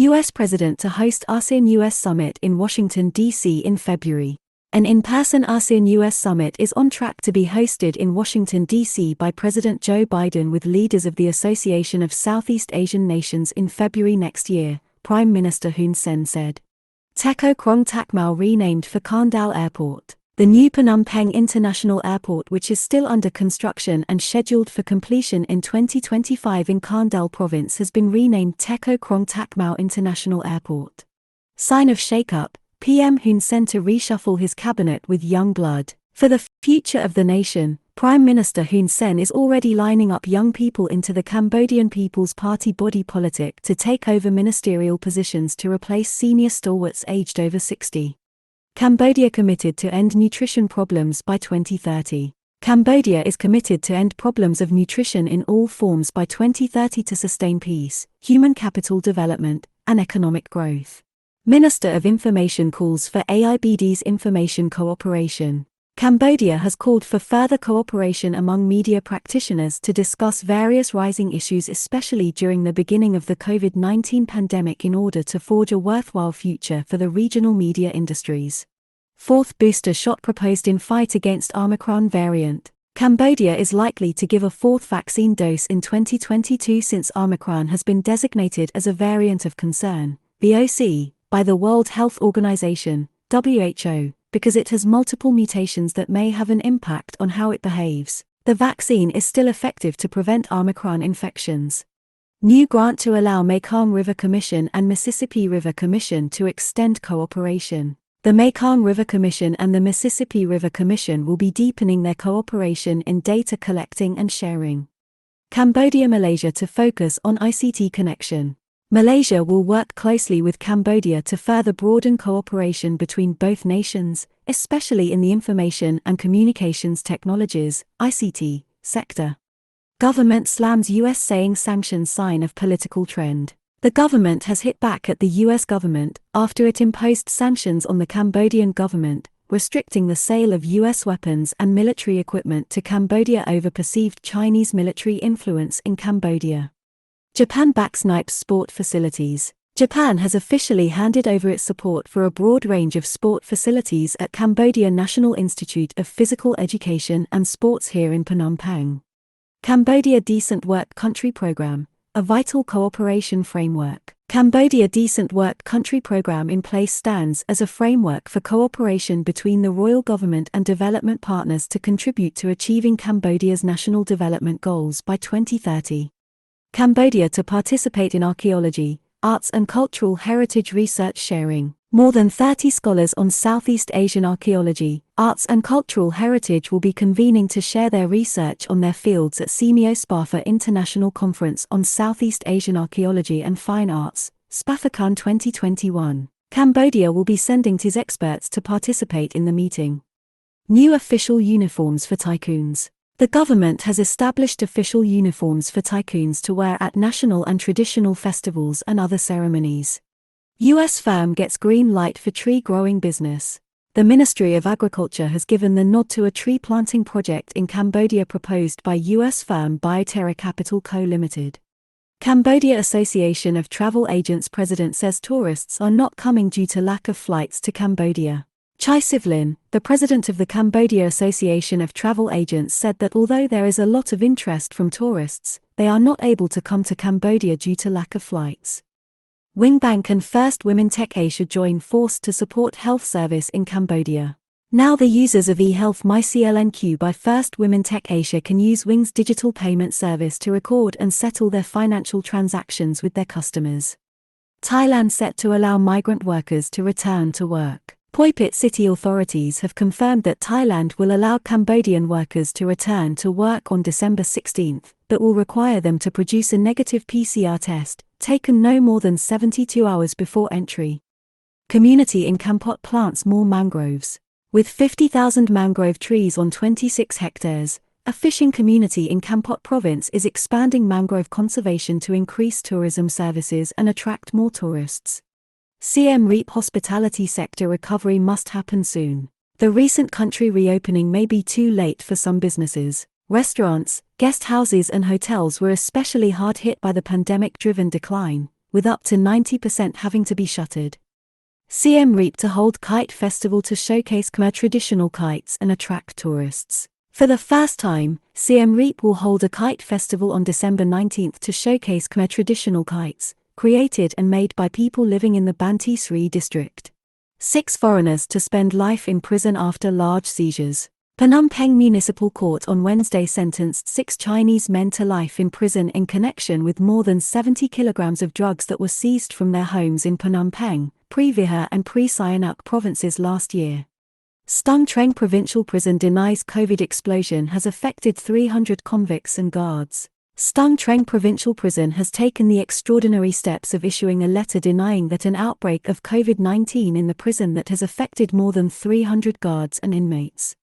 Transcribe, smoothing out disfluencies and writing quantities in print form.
U.S. President to host ASEAN-US Summit in Washington, D.C. in February. An in-person ASEAN-US Summit is on track to be hosted in Washington, D.C. by President Joe Biden with leaders of the Association of Southeast Asian Nations in February next year, Prime Minister Hun Sen said. Teko Krong Takmau renamed for Kandal Airport. The new Phnom Penh International Airport, which is still under construction and scheduled for completion in 2025 in Kandal Province, has been renamed Teko Krong Takmau International Airport. Sign of shake-up, PM Hun Sen to reshuffle his cabinet with young blood. For the future of the nation, Prime Minister Hun Sen is already lining up young people into the Cambodian People's Party body politic to take over ministerial positions to replace senior stalwarts aged over 60. Cambodia committed to end nutrition problems by 2030. Cambodia is committed to end problems of nutrition in all forms by 2030 to sustain peace, human capital development, and economic growth. Minister of Information calls for AIBD's information cooperation. Cambodia has called for further cooperation among media practitioners to discuss various rising issues, especially during the beginning of the COVID-19 pandemic, in order to forge a worthwhile future for the regional media industries. Fourth booster shot proposed in fight against Omicron variant. Cambodia is likely to give a fourth vaccine dose in 2022 since Omicron has been designated as a variant of concern, VOC, by the World Health Organization, WHO. Because it has multiple mutations that may have an impact on how it behaves. The vaccine is still effective to prevent Omicron infections. New grant to allow Mekong River Commission and Mississippi River Commission to extend cooperation. The Mekong River Commission and the Mississippi River Commission will be deepening their cooperation in data collecting and sharing. Cambodia-Malaysia to focus on ICT connection. Malaysia will work closely with Cambodia to further broaden cooperation between both nations, especially in the information and communications technologies (ICT) sector. Government slams U.S. saying sanctions sign of political trend. The government has hit back at the U.S. government after it imposed sanctions on the Cambodian government, restricting the sale of U.S. weapons and military equipment to Cambodia over perceived Chinese military influence in Cambodia. Japan backs NIPE's sport facilities. Japan has officially handed over its support for a broad range of sport facilities at Cambodia National Institute of Physical Education and Sports here in Phnom Penh. Cambodia Decent Work Country Program, a vital cooperation framework. Cambodia Decent Work Country Program in place stands as a framework for cooperation between the royal government and development partners to contribute to achieving Cambodia's national development goals by 2030. Cambodia to participate in archaeology, arts and cultural heritage research sharing. More than 30 scholars on Southeast Asian archaeology, arts and cultural heritage will be convening to share their research on their fields at CMIO SPAFA International Conference on Southeast Asian Archaeology and Fine Arts, SPAFACON 2021. Cambodia will be sending its experts to participate in the meeting. New official uniforms for tycoons. The government has established official uniforms for tycoons to wear at national and traditional festivals and other ceremonies. U.S. firm gets green light for tree growing business. The Ministry of Agriculture has given the nod to a tree planting project in Cambodia proposed by U.S. firm Bioterra Capital Co. Limited. Cambodia Association of Travel Agents president says tourists are not coming due to lack of flights to Cambodia. Chai Sivlin, the president of the Cambodia Association of Travel Agents, said that although there is a lot of interest from tourists, they are not able to come to Cambodia due to lack of flights. Wingbank and First Women Tech Asia join force to support health service in Cambodia. Now the users of eHealth MyCLNQ by First Women Tech Asia can use Wing's digital payment service to record and settle their financial transactions with their customers. Thailand set to allow migrant workers to return to work. Phuoiphet city authorities have confirmed that Thailand will allow Cambodian workers to return to work on December 16, but will require them to produce a negative PCR test, taken no more than 72 hours before entry. Community in Kampot plants more mangroves. With 50,000 mangrove trees on 26 hectares, a fishing community in Kampot province is expanding mangrove conservation to increase tourism services and attract more tourists. Siem Reap hospitality sector recovery must happen soon. The recent country reopening may be too late for some businesses. Restaurants, guest houses and hotels were especially hard hit by the pandemic-driven decline, with up to 90% having to be shuttered. Siem Reap to hold kite festival to showcase Khmer traditional kites and attract tourists. For the first time, Siem Reap will hold a kite festival on December 19 to showcase Khmer traditional kites, created and made by people living in the Banteay Sri district. 6 foreigners to spend life in prison after large seizures. Phnom Penh Municipal Court on Wednesday sentenced 6 Chinese men to life in prison in connection with more than 70 kilograms of drugs that were seized from their homes in Phnom Penh, Previha and Pre-Sihanouk provinces last year. Stung Treng Provincial Prison denies COVID explosion has affected 300 convicts and guards. Stung Treng Provincial Prison has taken the extraordinary steps of issuing a letter denying that an outbreak of COVID-19 in the prison that has affected more than 300 guards and inmates.